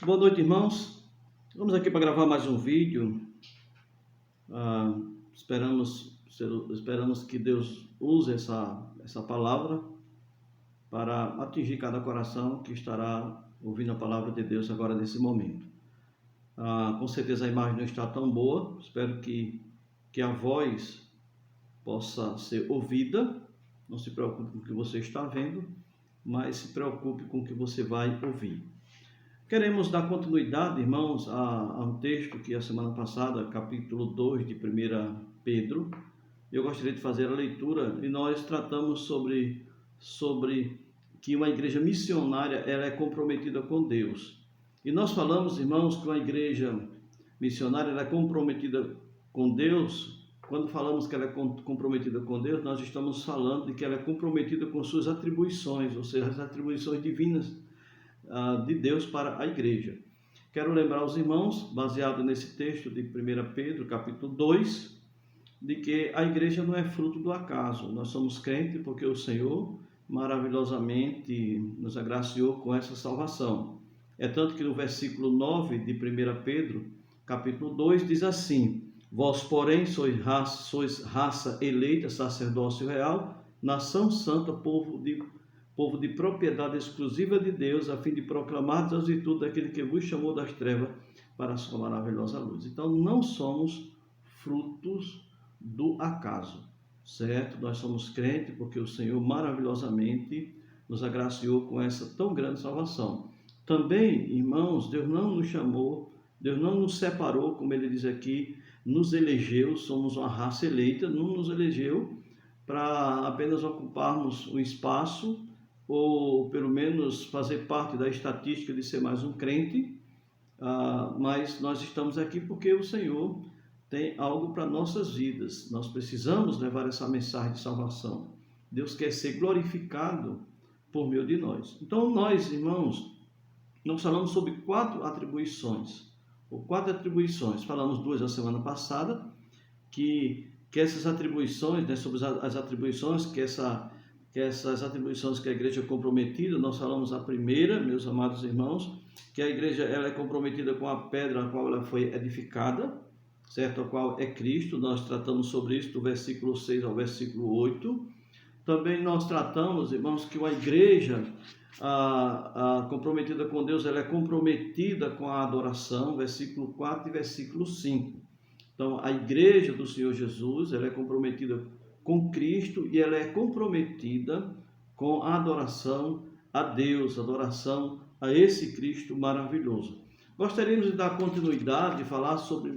Boa noite, irmãos. Vamos aqui para gravar mais um vídeo. Ah, esperamos que Deus use essa palavra para atingir cada coração que estará ouvindo a palavra de Deus agora nesse momento. Com certeza a imagem não está tão boa. Espero que a voz possa ser ouvida. Não se preocupe com o que você está vendo, mas se preocupe com o que você vai ouvir. Queremos dar continuidade, irmãos, a um texto que a semana passada, capítulo 2 de 1 Pedro, eu gostaria de fazer a leitura e nós tratamos sobre que uma igreja missionária ela é comprometida com Deus. E nós falamos, irmãos, que uma igreja missionária ela é comprometida com Deus. Quando falamos que ela é comprometida com Deus, nós estamos falando de que ela é comprometida com suas atribuições, ou seja, as atribuições divinas de Deus para a igreja. Quero lembrar os irmãos, baseado nesse texto de 1 Pedro, capítulo 2, de que a igreja não é fruto do acaso. Nós somos crentes porque o Senhor maravilhosamente nos agraciou com essa salvação. É tanto que no versículo 9 de 1 Pedro, capítulo 2, diz assim: Vós, porém, sois raça eleita, sacerdócio real, nação santa, povo de propriedade exclusiva de Deus, a fim de proclamar as virtudes daquele que vos chamou das trevas para a sua maravilhosa luz. Então, não somos frutos do acaso, certo? Nós somos crentes porque o Senhor maravilhosamente nos agraciou com essa tão grande salvação. Também, irmãos, Deus não nos chamou, Deus não nos separou, como ele diz aqui, nos elegeu, somos uma raça eleita, não nos elegeu para apenas ocuparmos um espaço ou pelo menos fazer parte da estatística de ser mais um crente, mas nós estamos aqui porque o Senhor tem algo para nossas vidas. Nós precisamos levar essa mensagem de salvação. Deus quer ser glorificado por meio de nós. Então nós, irmãos, nós falamos sobre quatro atribuições. Falamos duas a semana passada, que essas atribuições, né, sobre as atribuições que essas atribuições que a igreja é comprometida. Nós falamos a primeira, meus amados irmãos, que a igreja ela é comprometida com a pedra a qual ela foi edificada, certo? A qual é Cristo. Nós tratamos sobre isso do versículo 6 ao versículo 8. Também nós tratamos, irmãos, que uma igreja comprometida com Deus, ela é comprometida com a adoração, versículo 4 e versículo 5. Então, a igreja do Senhor Jesus, ela é comprometida com Cristo e ela é comprometida com a adoração a Deus, adoração a esse Cristo maravilhoso. Gostaríamos de dar continuidade e falar sobre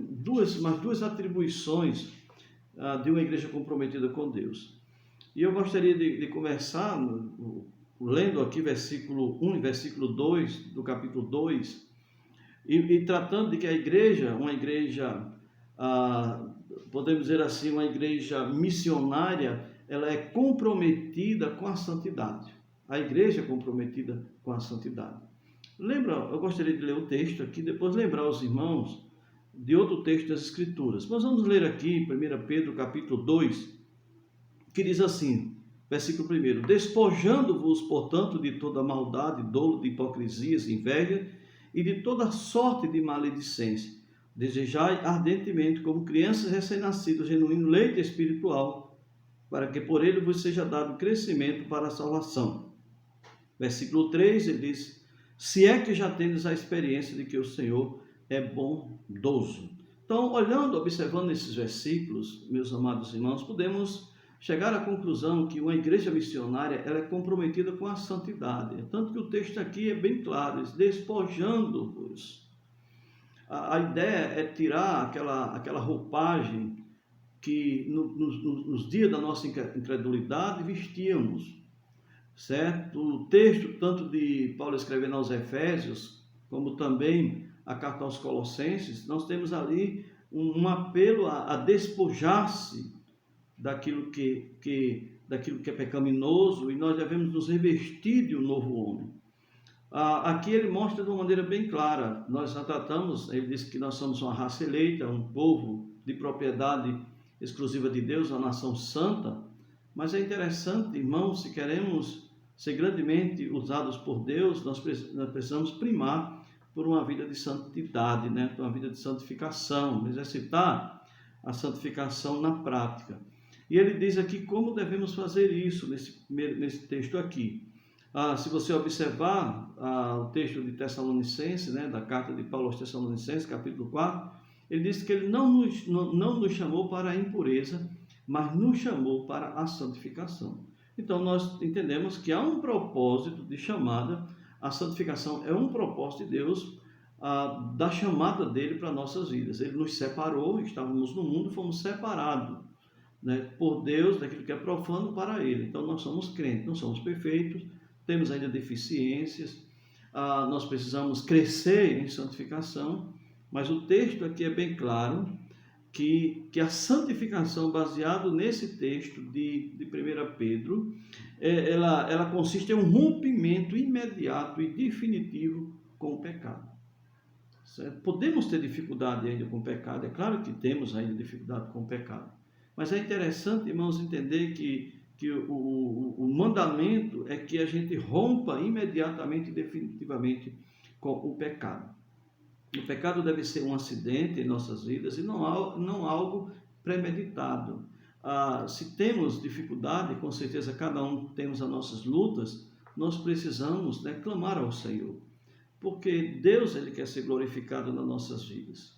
mais duas atribuições de uma igreja comprometida com Deus. E eu gostaria de começar lendo aqui versículo 1 e versículo 2 do capítulo 2 e tratando de que a igreja, uma igreja podemos dizer assim, uma igreja missionária, ela é comprometida com a santidade. A igreja é comprometida com a santidade. Eu gostaria de ler o texto aqui, depois lembrar os irmãos de outro texto das Escrituras. Nós vamos ler aqui 1 Pedro capítulo 2, que diz assim, versículo 1: Despojando-vos, portanto, de toda maldade, dolo, de hipocrisias, inveja e de toda sorte de maledicência, desejai ardentemente, como crianças recém-nascidas, genuíno leite espiritual, para que por ele vos seja dado crescimento para a salvação. Versículo 3, ele diz: Se é que já tendes a experiência de que o Senhor é bondoso. Então, observando esses versículos, meus amados irmãos, podemos chegar à conclusão que uma igreja missionária ela é comprometida com a santidade. Tanto que o texto aqui é bem claro, despojando-vos. A ideia é tirar aquela roupagem que nos dias da nossa incredulidade vestíamos, certo? O texto, tanto de Paulo escrevendo aos Efésios, como também a carta aos Colossenses, nós temos ali um apelo a despojar-se daquilo que é pecaminoso, e nós devemos nos revestir de um novo homem. Aqui ele mostra de uma maneira bem clara. Nós já tratamos, ele diz que nós somos uma raça eleita, um povo de propriedade exclusiva de Deus, uma nação santa. Mas é interessante, irmãos, se queremos ser grandemente usados por Deus, nós precisamos primar por uma vida de santidade, né? Por uma vida de santificação, exercitar a santificação na prática. E ele diz aqui como devemos fazer isso nesse texto aqui. Se você observar o texto de Tessalonicenses, né, da carta de Paulo aos Tessalonicenses, capítulo 4, ele diz que ele não nos chamou para a impureza, mas nos chamou para a santificação. Então nós entendemos que há um propósito de chamada, a santificação é um propósito de Deus, da chamada dele para nossas vidas. Ele nos separou, estávamos no mundo, fomos separados, né, por Deus, daquilo que é profano para ele. Então nós somos crentes, não somos perfeitos, temos ainda deficiências, nós precisamos crescer em santificação, mas o texto aqui é bem claro que a santificação, baseado nesse texto de 1 Pedro, ela consiste em um rompimento imediato e definitivo com o pecado. Certo? Podemos ter dificuldade ainda com o pecado, é claro que temos ainda dificuldade com o pecado, mas é interessante, irmãos, entender que o mandamento é que a gente rompa imediatamente e definitivamente com o pecado. O pecado deve ser um acidente em nossas vidas e não algo premeditado. Se temos dificuldade, com certeza cada um temos as nossas lutas, nós precisamos, né, clamar ao Senhor, porque Deus ele quer ser glorificado nas nossas vidas.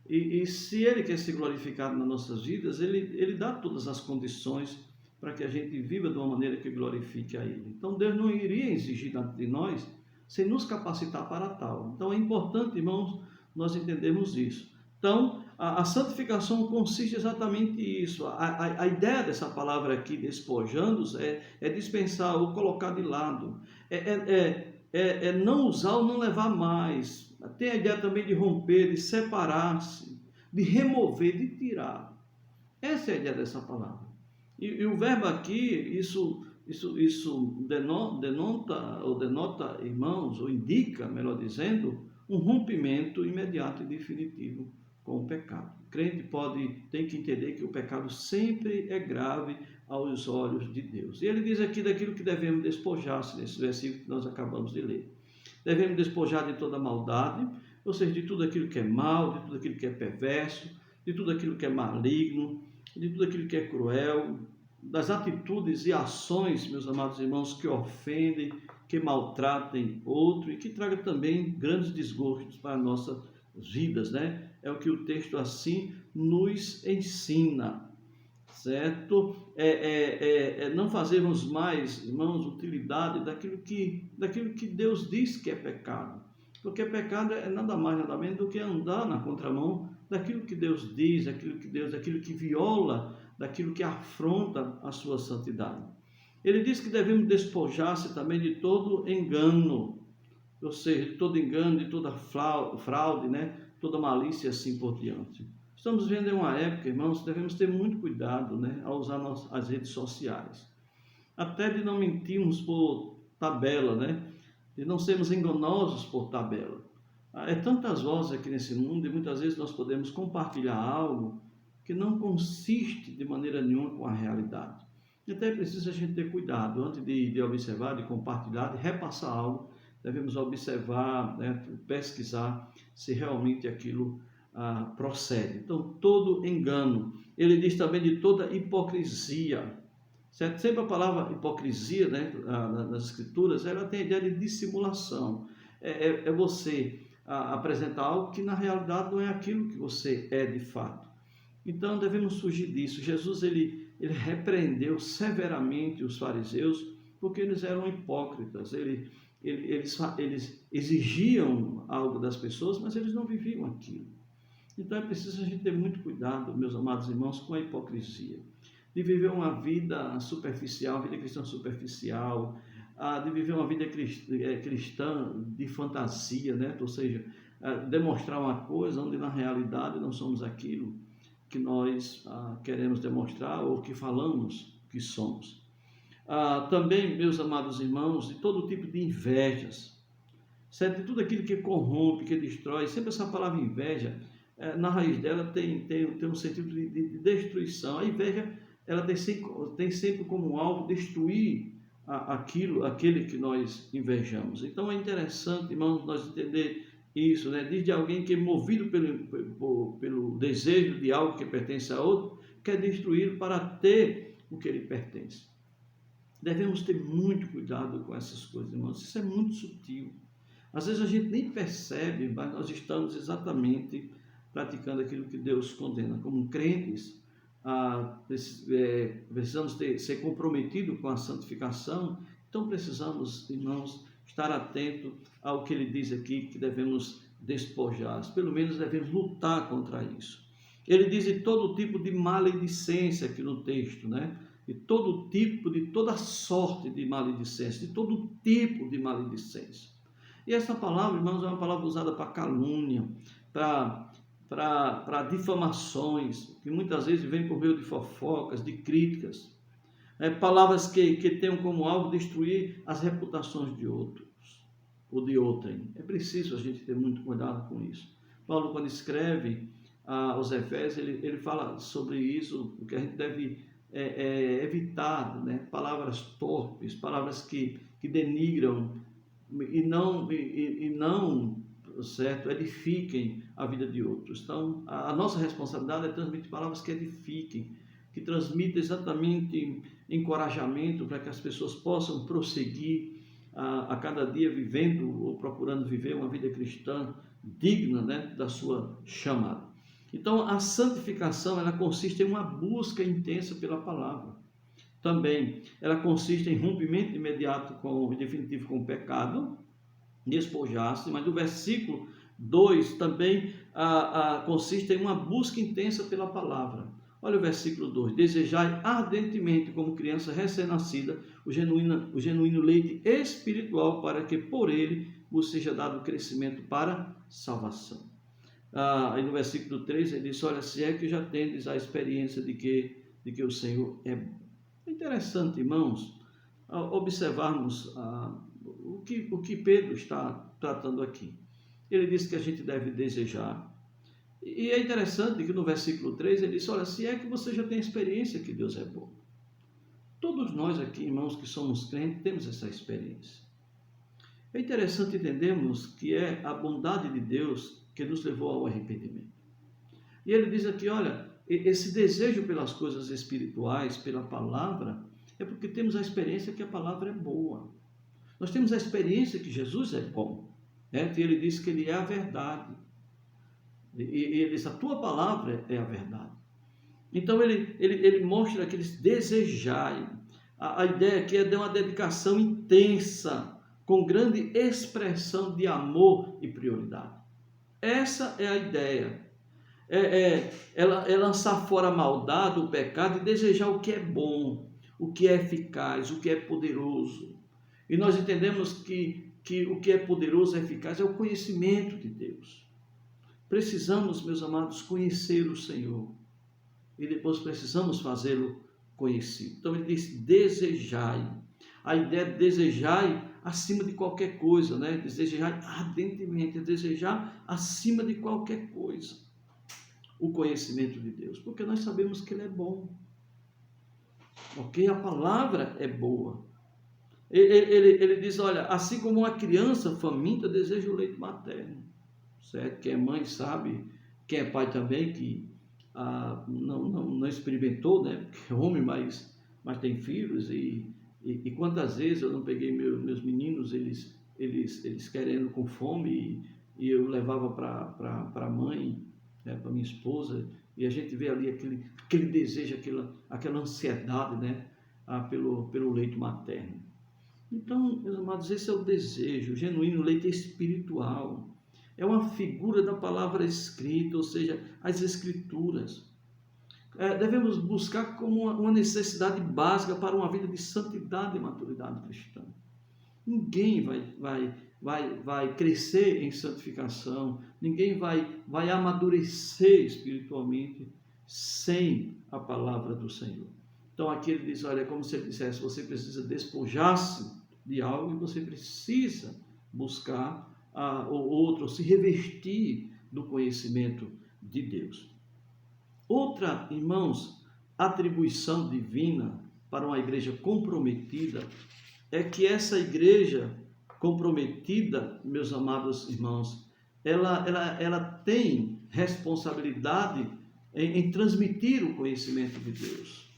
E se Ele quer ser glorificado nas nossas vidas, Ele dá todas as condições para que a gente viva de uma maneira que glorifique a Ele. Então Deus não iria exigir de nós sem nos capacitar para tal. Então é importante, irmãos, nós entendermos isso. Então a santificação consiste exatamente nisso. A ideia dessa palavra aqui, despojando-os, é dispensar ou colocar de lado. É não usar ou não levar mais. Tem a ideia também de romper, de separar-se, de remover, de tirar. Essa é a ideia dessa palavra. E o verbo aqui, isso denota, irmãos, ou indica, melhor dizendo, um rompimento imediato e definitivo com o pecado. O crente tem que entender que o pecado sempre é grave aos olhos de Deus. E ele diz aqui daquilo que devemos despojar-se, nesse versículo que nós acabamos de ler. Devemos despojar de toda maldade, ou seja, de tudo aquilo que é mal, de tudo aquilo que é perverso, de tudo aquilo que é maligno, de tudo aquilo que é cruel, das atitudes e ações, meus amados irmãos, que ofendem, que maltratem outro e que tragam também grandes desgostos para nossas vidas, né? É o que o texto assim nos ensina, certo? Não fazermos mais, irmãos, utilidade daquilo que Deus diz que é pecado, porque pecado é nada mais, nada menos do que andar na contramão daquilo que Deus diz, daquilo que viola, daquilo que afronta a sua santidade. Ele diz que devemos despojar-se também de todo engano, ou seja, de todo engano, de toda fraude, né? Toda malícia assim por diante. Estamos vendo em uma época, irmãos, devemos ter muito cuidado, né, ao usar as redes sociais. Até de não mentirmos por tabela, né? De não sermos enganosos por tabela. É tantas vozes aqui nesse mundo e muitas vezes nós podemos compartilhar algo que não consiste de maneira nenhuma com a realidade. Então é preciso a gente ter cuidado antes de observar, de compartilhar, de repassar algo. Devemos observar, né, pesquisar se realmente aquilo procede. Então, todo engano. Ele diz também de toda hipocrisia. Certo? Sempre a palavra hipocrisia, né, nas escrituras, ela tem a ideia de dissimulação. É você apresentar algo que na realidade não é aquilo que você é de fato. Então devemos fugir disso. Jesus ele repreendeu severamente os fariseus porque eles eram hipócritas. Eles exigiam algo das pessoas, mas eles não viviam aquilo. Então é preciso a gente ter muito cuidado, meus amados irmãos, com a hipocrisia. De viver uma vida superficial, vida cristã superficial, de viver uma vida cristã de fantasia, né? Ou seja, demonstrar uma coisa onde na realidade não somos aquilo que nós queremos demonstrar ou que falamos que somos. Também, meus amados irmãos, de todo tipo de invejas, certo? De tudo aquilo que corrompe, que destrói. Sempre essa palavra inveja, na raiz dela tem um sentido de destruição. A inveja ela tem sempre como alvo destruir aquele que nós invejamos. Então é interessante, irmãos, nós entender Isso, né? Diz de alguém que é movido pelo desejo de algo que pertence a outro, quer destruí-lo para ter o que lhe pertence. Devemos ter muito cuidado com essas coisas, irmãos. Isso é muito sutil. Às vezes a gente nem percebe, mas nós estamos exatamente praticando aquilo que Deus condena. Como crentes, precisamos ser comprometidos com a santificação. Então precisamos, irmãos, estar atento ao que ele diz aqui, que devemos despojar, pelo menos devemos lutar contra isso. Ele diz de todo tipo de maledicência aqui no texto, né? De todo tipo, de toda sorte de maledicência, de todo tipo de maledicência. E essa palavra, irmãos, é uma palavra usada para calúnia, para difamações, que muitas vezes vem por meio de fofocas, de críticas. Palavras que tenham como alvo destruir as reputações de outros ou de outrem. É preciso a gente ter muito cuidado com isso. Paulo, quando escreve aos Efésios, ele fala sobre isso, o que a gente deve evitar, né? Palavras torpes, palavras que denigram e não certo, edifiquem a vida de outros. Então, a nossa responsabilidade é transmitir palavras que edifiquem, que transmitem exatamente encorajamento para que as pessoas possam prosseguir a cada dia vivendo ou procurando viver uma vida cristã digna, né, da sua chamada. Então, a santificação, ela consiste em uma busca intensa pela palavra. Também, ela consiste em rompimento imediato e definitivo com o pecado, despojar-se, mas o versículo 2 também consiste em uma busca intensa pela palavra. Olha o versículo 2: desejai ardentemente, como criança recém-nascida, o genuíno leite espiritual, para que por ele vos seja dado crescimento para salvação. Aí no versículo 3 ele diz: olha, se é que já tendes a experiência de que o Senhor é bom. É interessante, irmãos, observarmos o que Pedro está tratando aqui. Ele diz que a gente deve desejar. E é interessante que no versículo 3 ele diz: olha, se é que você já tem experiência que Deus é bom. Todos nós aqui, irmãos, que somos crentes, temos essa experiência. É interessante entendermos que é a bondade de Deus que nos levou ao arrependimento. E ele diz aqui, olha, esse desejo pelas coisas espirituais, pela palavra, é porque temos a experiência que a palavra é boa. Nós temos a experiência que Jesus é bom, né? E ele diz que ele é a verdade. E ele diz: a tua palavra é a verdade. Então ele mostra que eles desejarem. A ideia aqui é de uma dedicação intensa, com grande expressão de amor e prioridade. Essa é a ideia. É lançar fora a maldade, o pecado, e desejar o que é bom, o que é eficaz, o que é poderoso. E nós entendemos que o que é poderoso e eficaz é o conhecimento de Deus. Precisamos, meus amados, conhecer o Senhor. E depois precisamos fazê-lo conhecido. Então ele diz: desejai. A ideia de desejai acima de qualquer coisa, né? Desejar ardentemente, desejar acima de qualquer coisa o conhecimento de Deus, porque nós sabemos que ele é bom. Ok? A palavra é boa. Ele diz: olha, assim como uma criança faminta deseja o leite materno, certo? Quem é mãe sabe, quem é pai também, que não experimentou, né? Porque é homem, mas tem filhos, e quantas vezes eu não peguei meus meninos, eles querendo com fome, e eu levava para a mãe, né, para minha esposa, e a gente vê ali aquele desejo, aquela ansiedade, né, pelo leite materno. Então, meus amados, esse é o desejo, o genuíno leite espiritual. É uma figura da palavra escrita, ou seja, as escrituras. Devemos buscar como uma necessidade básica para uma vida de santidade e maturidade cristã. Ninguém vai crescer em santificação, ninguém vai amadurecer espiritualmente sem a palavra do Senhor. Então aqui ele diz: olha, é como se ele dissesse: você precisa despojar-se de algo e você precisa buscar o outro, se revestir do conhecimento de Deus. Outra, irmãos, atribuição divina para uma igreja comprometida é que essa igreja comprometida, meus amados irmãos, ela tem responsabilidade em transmitir o conhecimento de Deus,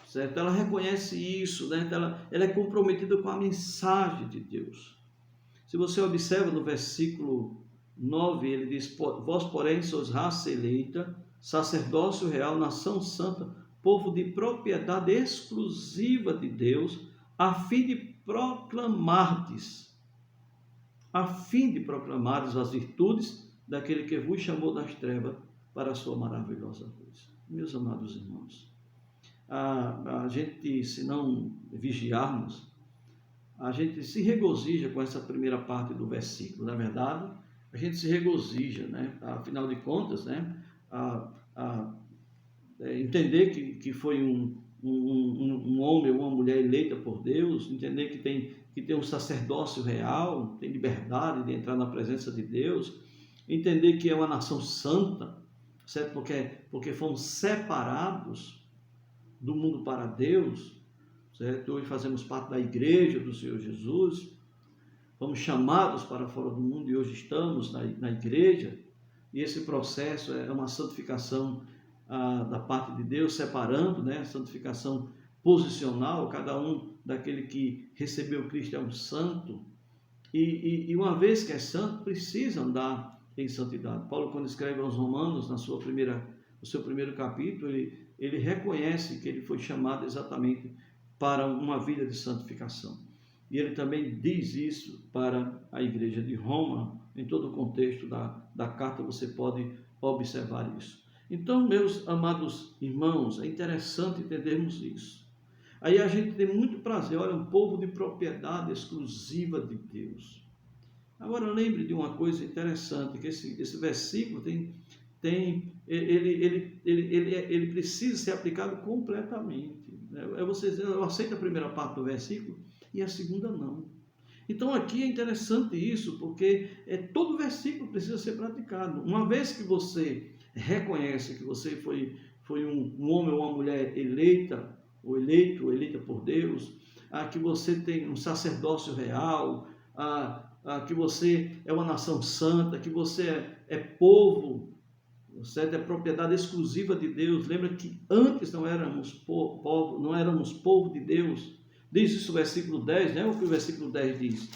certo? Ela reconhece isso, né? Ela é comprometida com a mensagem de Deus. Se você observa no versículo 9, ele diz: vós, porém, sois raça eleita, sacerdócio real, nação santa, povo de propriedade exclusiva de Deus, a fim de proclamardes as virtudes daquele que vos chamou das trevas para a sua maravilhosa luz. Meus amados irmãos, a gente, se não vigiarmos, a gente se regozija com essa primeira parte do versículo. Na verdade, a gente se regozija, né? Afinal de contas, né? Entender que foi um homem ou uma mulher eleita por Deus, entender que tem um sacerdócio real, tem liberdade de entrar na presença de Deus, entender que é uma nação santa, certo? Porque fomos separados do mundo para Deus, certo? Hoje fazemos parte da igreja do Senhor Jesus, fomos chamados para fora do mundo e hoje estamos na igreja, e esse processo é uma santificação da parte de Deus, separando, né? Santificação posicional, cada um daquele que recebeu Cristo é um santo, e uma vez que é santo, precisa andar em santidade. Paulo, quando escreve aos Romanos, no seu primeiro capítulo, ele reconhece que ele foi chamado exatamente para uma vida de santificação. E ele também diz isso para a igreja de Roma, em todo o contexto da carta você pode observar isso. Então, meus amados irmãos, é interessante entendermos isso. Aí a gente tem muito prazer, olha, um povo de propriedade exclusiva de Deus. Agora lembre de uma coisa interessante, que esse versículo ele precisa ser aplicado completamente. Você aceita a primeira parte do versículo e a segunda não. Então aqui é interessante isso, porque todo versículo precisa ser praticado. Uma vez que você reconhece que você foi um homem ou uma mulher eleita, ou eleito, ou eleita por Deus, que você tem um sacerdócio real, que você é uma nação santa, que você é povo, certo? É propriedade exclusiva de Deus. Lembra que antes não éramos povo de Deus. Diz isso o versículo 10, né? O que o versículo 10 diz?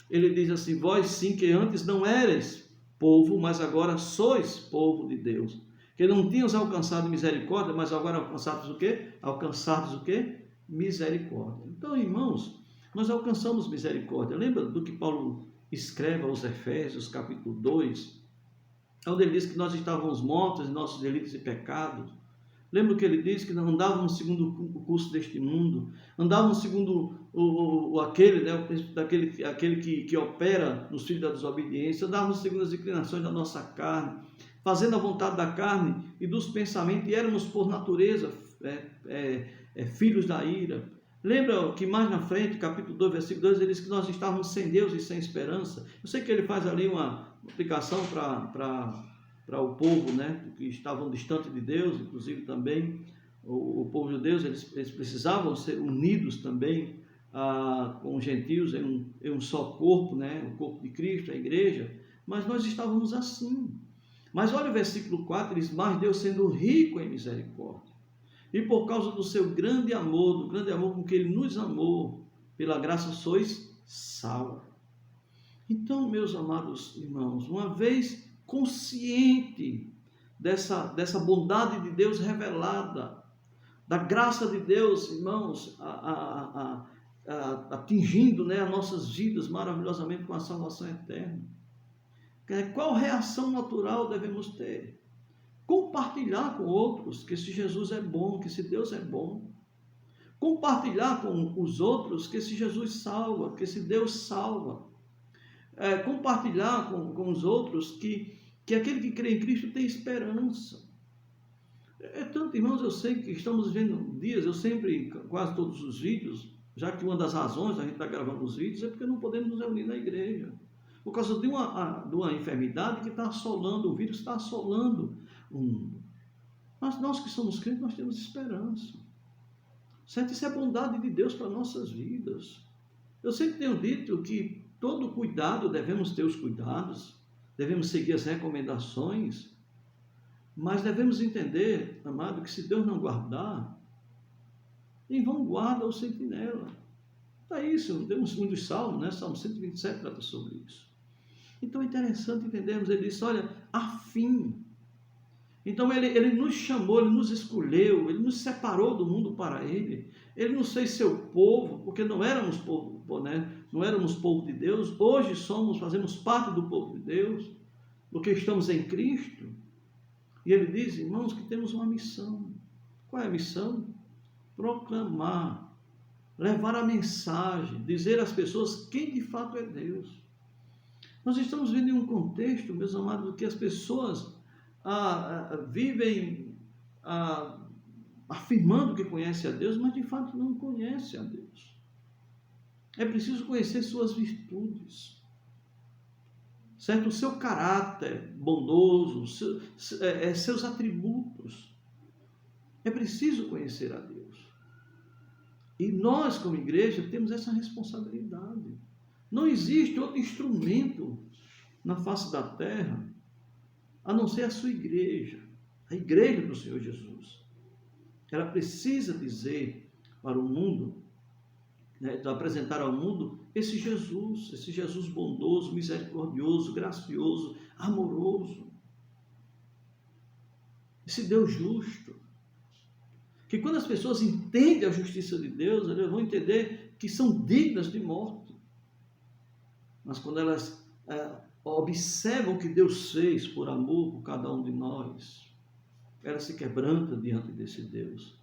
Ele diz assim: vós sim que antes não eres povo, mas agora sois povo de Deus. Que não tínhamos alcançado misericórdia, mas agora alcançados o quê? Alcançados o quê? Misericórdia. Então, irmãos, nós alcançamos misericórdia. Lembra do que Paulo escreve aos Efésios, capítulo 2, onde ele diz que nós estávamos mortos em nossos delitos e pecados. Lembra que ele diz que não andávamos segundo o curso deste mundo, andávamos segundo aquele que opera nos filhos da desobediência, andávamos segundo as inclinações da nossa carne, fazendo a vontade da carne e dos pensamentos, e éramos por natureza filhos da ira. Lembra que mais na frente, capítulo 2, versículo 2, ele diz que nós estávamos sem Deus e sem esperança. Eu sei que ele faz ali uma aplicação para o povo, né, que estavam distante de Deus, inclusive também o povo de Deus, eles precisavam ser unidos também com os gentios em um só corpo, né, o corpo de Cristo, a igreja, mas nós estávamos assim. Mas olha o versículo 4, ele diz: mas Deus sendo rico em misericórdia, e por causa do seu grande amor, do grande amor com que ele nos amou, pela graça sois salvos. Então, meus amados irmãos, uma vez consciente dessa bondade de Deus revelada, da graça de Deus, irmãos, atingindo, né, as nossas vidas maravilhosamente com a salvação eterna, qual reação natural devemos ter? Compartilhar com outros que esse Jesus é bom, que esse Deus é bom. Compartilhar com os outros que esse Jesus salva, que esse Deus salva. Compartilhar com os outros que aquele que crê em Cristo tem esperança. Tanto, irmãos, eu sei que estamos vivendo dias, eu sempre, quase todos os vídeos, já que uma das razões da gente estar gravando os vídeos é porque não podemos nos reunir na igreja. Por causa de uma enfermidade que está assolando, o vírus está assolando o mundo. Mas nós que somos crentes, nós temos esperança. Certo? Isso é bondade de Deus para nossas vidas. Eu sempre tenho dito que todo cuidado, devemos ter os cuidados, devemos seguir as recomendações, mas devemos entender, amado, que se Deus não guardar, em vão guarda o sentinela. Está isso, temos um dos salmos, né? Salmo 127 trata sobre isso. Então é interessante entendermos, ele disse, olha, a fim. Então ele nos chamou, ele nos escolheu, ele nos separou do mundo para ele nos fez seu povo, porque não éramos povo, né? Não éramos povo de Deus, hoje fazemos parte do povo de Deus, porque estamos em Cristo. E ele diz, irmãos, que temos uma missão. Qual é a missão? Proclamar, levar a mensagem, dizer às pessoas quem de fato é Deus. Nós estamos vendo em um contexto, meus amados, que as pessoas vivem afirmando que conhecem a Deus, mas de fato não conhecem a Deus. É preciso conhecer suas virtudes, certo? O seu caráter bondoso, seus atributos. É preciso conhecer a Deus. E nós, como igreja, temos essa responsabilidade. Não existe outro instrumento na face da terra a não ser a sua igreja, a igreja do Senhor Jesus. Ela precisa dizer para o mundo, né, apresentar ao mundo esse Jesus bondoso, misericordioso, gracioso, amoroso, esse Deus justo. Que quando as pessoas entendem a justiça de Deus, elas vão entender que são dignas de morte. Mas quando elas observam o que Deus fez por amor por cada um de nós, ela se quebranta diante desse Deus,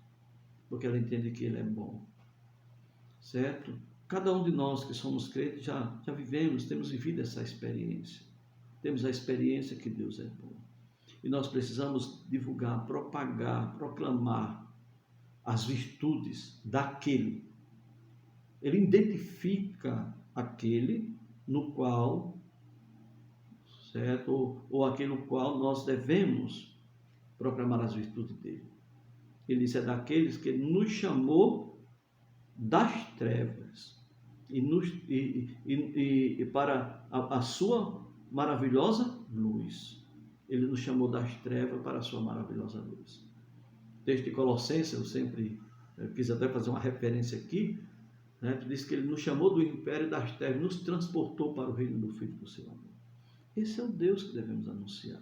porque ela entende que Ele é bom, certo? Cada um de nós que somos crentes já vivemos, temos vivido essa experiência, temos a experiência que Deus é bom, e nós precisamos divulgar, propagar, proclamar as virtudes daquele. Ele identifica aquele no qual, certo? Ou aquele no qual nós devemos proclamar as virtudes dele. Ele disse, é daqueles que ele nos chamou das trevas e para a sua maravilhosa luz. Ele nos chamou das trevas para a sua maravilhosa luz. O texto de Colossenses, eu quis até fazer uma referência aqui, né? Diz que ele nos chamou do império das trevas, nos transportou para o reino do Filho do seu amor. Esse é o Deus que devemos anunciar.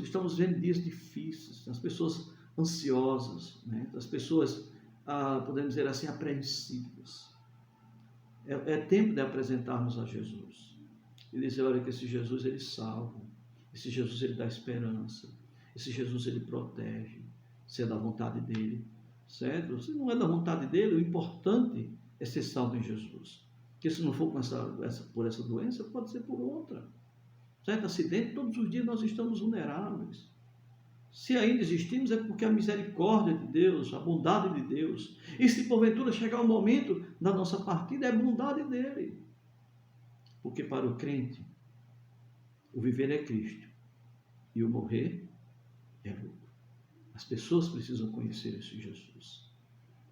Estamos vendo dias difíceis, as pessoas ansiosas, né? As pessoas, podemos dizer assim, apreensivas. É tempo de apresentarmos a Jesus e dizer, olha, que esse Jesus ele salva, esse Jesus ele dá esperança, esse Jesus ele protege, se é da vontade dele, certo? Se não é da vontade dele, o importante é ser salvo em Jesus. Porque se não for por essa doença, pode ser por outra. Certo? Acidente, todos os dias nós estamos vulneráveis. Se ainda existimos, é porque a misericórdia de Deus, a bondade de Deus. E se porventura chegar o momento da nossa partida, é a bondade dele. Porque para o crente, o viver é Cristo e o morrer é lucro. As pessoas precisam conhecer esse Jesus.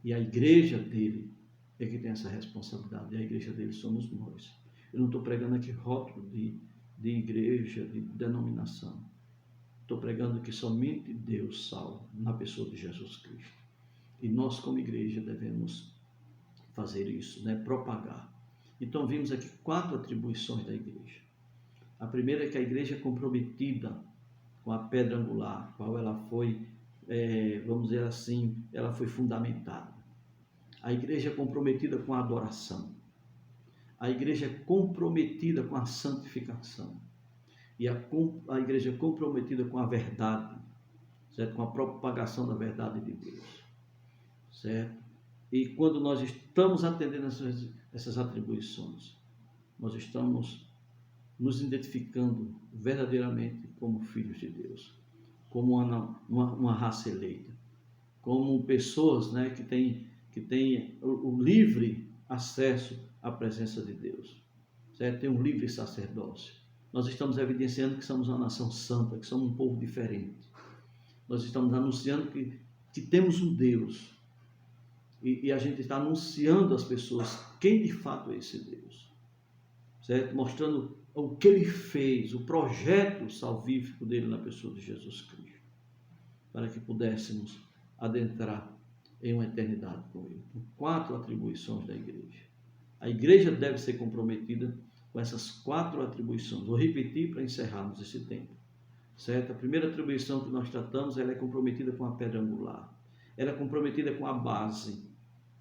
E a igreja dele é que tem essa responsabilidade. E a igreja dele somos nós. Eu não estou pregando aqui rótulo de igreja, de denominação. Estou pregando que somente Deus salva na pessoa de Jesus Cristo. E nós, como igreja, devemos fazer isso, né? Propagar. Então, vimos aqui 4 atribuições da igreja. A primeira é que a igreja é comprometida com a pedra angular, qual ela foi, vamos dizer assim, ela foi fundamentada. A igreja é comprometida com a adoração. A igreja é comprometida com a santificação. E a igreja é comprometida com a verdade, certo? Com a propagação da verdade de Deus, certo? E quando nós estamos atendendo essas atribuições, nós estamos nos identificando verdadeiramente como filhos de Deus, como uma raça eleita, como pessoas, né, que têm o livre acesso à presença de Deus, certo? Tem um livre sacerdócio. Nós estamos evidenciando que somos uma nação santa, que somos um povo diferente. Nós estamos anunciando que temos um Deus. E a gente está anunciando às pessoas quem de fato é esse Deus. Certo? Mostrando o que ele fez, o projeto salvífico dele na pessoa de Jesus Cristo, para que pudéssemos adentrar em uma eternidade com ele. 4 atribuições da igreja. A igreja deve ser comprometida com essas 4 atribuições. Vou repetir para encerrarmos esse tempo. Certo? A primeira atribuição que nós tratamos, ela é comprometida com a pedra angular. Ela é comprometida com a base,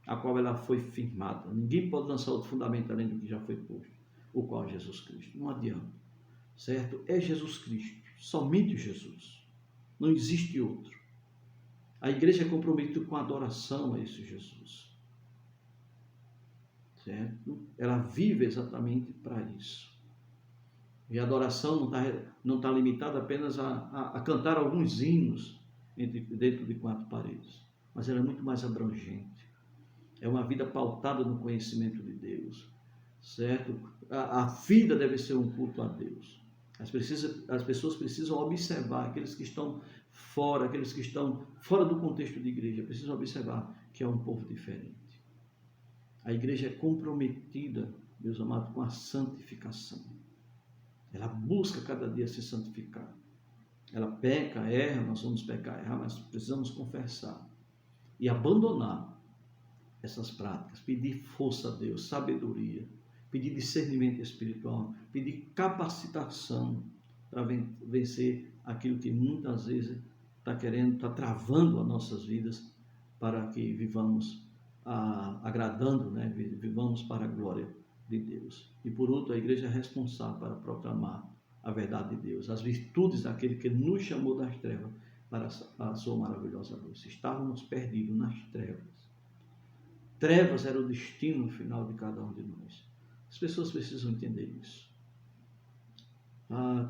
a qual ela foi firmada. Ninguém pode lançar outro fundamento além do que já foi posto, o qual é Jesus Cristo. Não adianta. Certo? É Jesus Cristo. Somente Jesus. Não existe outro. A igreja é comprometida com a adoração a esse Jesus. Certo? Ela vive exatamente para isso. E a adoração não tá limitada apenas a cantar alguns hinos dentro de 4 paredes, mas ela é muito mais abrangente. É uma vida pautada no conhecimento de Deus, certo? A vida deve ser um culto a Deus. As pessoas precisam observar, aqueles que estão fora do contexto de igreja, precisam observar que é um povo diferente. A igreja é comprometida, meus amados, com a santificação. Ela busca cada dia se santificar. Ela peca, erra, nós vamos pecar, errar, mas precisamos confessar e abandonar essas práticas, pedir força a Deus, sabedoria, pedir discernimento espiritual, pedir capacitação para vencer aquilo que muitas vezes está travando as nossas vidas para que vivamos agradando, né? Vivamos para a glória de Deus. E por outro, a igreja é responsável para proclamar a verdade de Deus, as virtudes daquele que nos chamou das trevas para a sua maravilhosa luz. Estávamos perdidos nas trevas. Trevas era o destino final de cada um de nós. As pessoas precisam entender isso.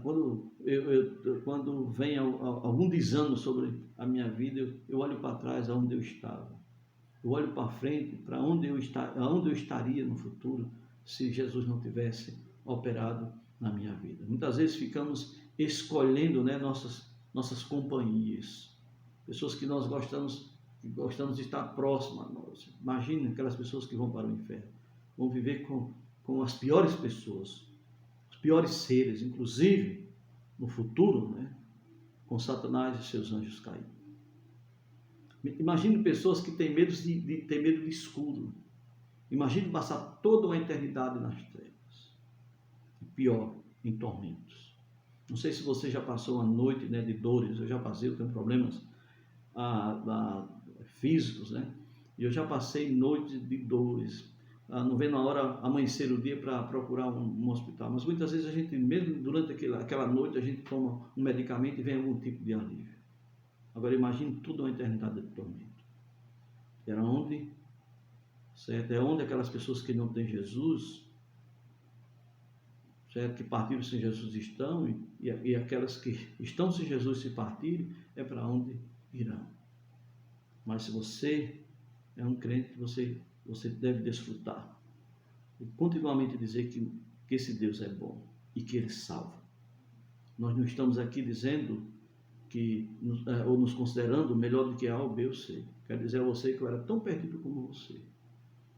Quando vem algum desânimo sobre a minha vida, eu olho para trás, aonde eu estava. Eu olho para frente, para onde eu estaria no futuro, se Jesus não tivesse operado na minha vida. Muitas vezes ficamos escolhendo, né, nossas companhias, pessoas que nós gostamos de estar próximas a nós. Imagina aquelas pessoas que vão para o inferno, vão viver com as piores pessoas, os piores seres, inclusive no futuro, né, com Satanás e seus anjos caídos. Imagine pessoas que têm medo de escuro. Imagine passar toda uma eternidade nas trevas. E pior, em tormentos. Não sei se você já passou uma noite, né, de dores. Eu já passei, eu tenho problemas físicos, né? E eu já passei noites de dores. Não vendo a hora amanhecer o dia para procurar um hospital. Mas muitas vezes a gente, mesmo durante aquela noite, a gente toma um medicamento e vem algum tipo de alívio. Agora imagine tudo uma eternidade de tormento. Era onde, certo? É onde aquelas pessoas que não têm Jesus, certo? Que partiram sem Jesus estão, e aquelas que estão sem Jesus se partirem, é para onde irão. Mas se você é um crente, você deve desfrutar e continuamente dizer que esse Deus é bom e que Ele salva. Nós não estamos aqui dizendo ou nos considerando melhor do que A ou B ou C. Quero dizer a você que eu era tão perdido como você.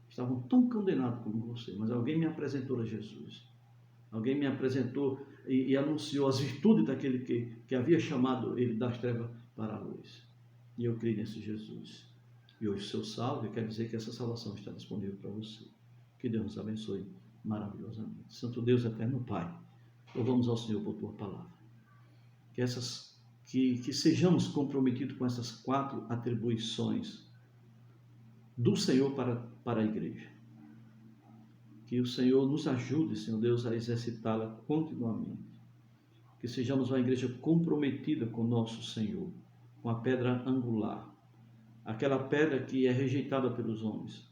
Estavam tão condenados como você, mas alguém me apresentou a Jesus. Alguém me apresentou e anunciou as virtudes daquele que havia chamado ele das trevas para a luz. E eu criei nesse Jesus. E hoje, seu salve, quer dizer que essa salvação está disponível para você. Que Deus nos abençoe maravilhosamente. Santo Deus, eterno Pai, louvamos ao Senhor por tua palavra. Que sejamos comprometidos com essas 4 atribuições do Senhor para a igreja. Que o Senhor nos ajude, Senhor Deus, a exercitá-la continuamente. Que sejamos uma igreja comprometida com nosso Senhor, com a pedra angular, aquela pedra que é rejeitada pelos homens,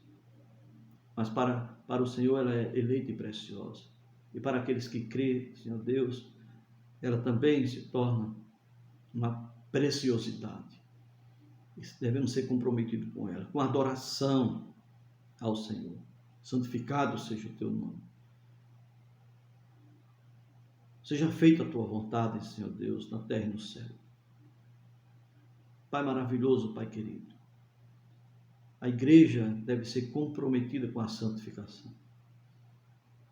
mas para o Senhor ela é eleita e preciosa. E para aqueles que crêem, Senhor Deus, ela também se torna uma preciosidade. Devemos ser comprometidos com ela, com adoração ao Senhor. Santificado seja o teu nome. Seja feita a tua vontade, Senhor Deus, na terra e no céu. Pai maravilhoso, Pai querido, a igreja deve ser comprometida com a santificação.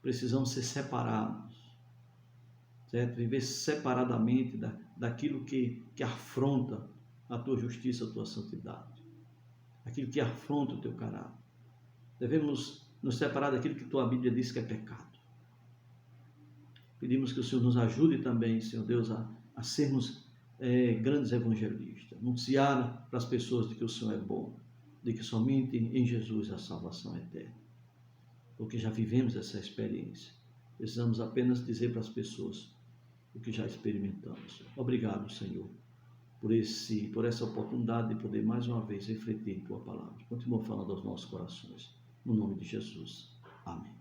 Precisamos ser separados. certo? Viver separadamente daquilo que afronta a tua justiça, a tua santidade, aquilo que afronta o teu caráter. Devemos nos separar daquilo que tua Bíblia diz que é pecado. Pedimos que o Senhor nos ajude também, Senhor Deus, a sermos grandes evangelistas, anunciar para as pessoas de que o Senhor é bom, de que somente em Jesus a salvação é eterna. Porque já vivemos essa experiência. Precisamos apenas dizer para as pessoas o que já experimentamos. Obrigado, Senhor, por essa oportunidade de poder mais uma vez refletir em tua palavra. Continua falando aos nossos corações. No nome de Jesus. Amém.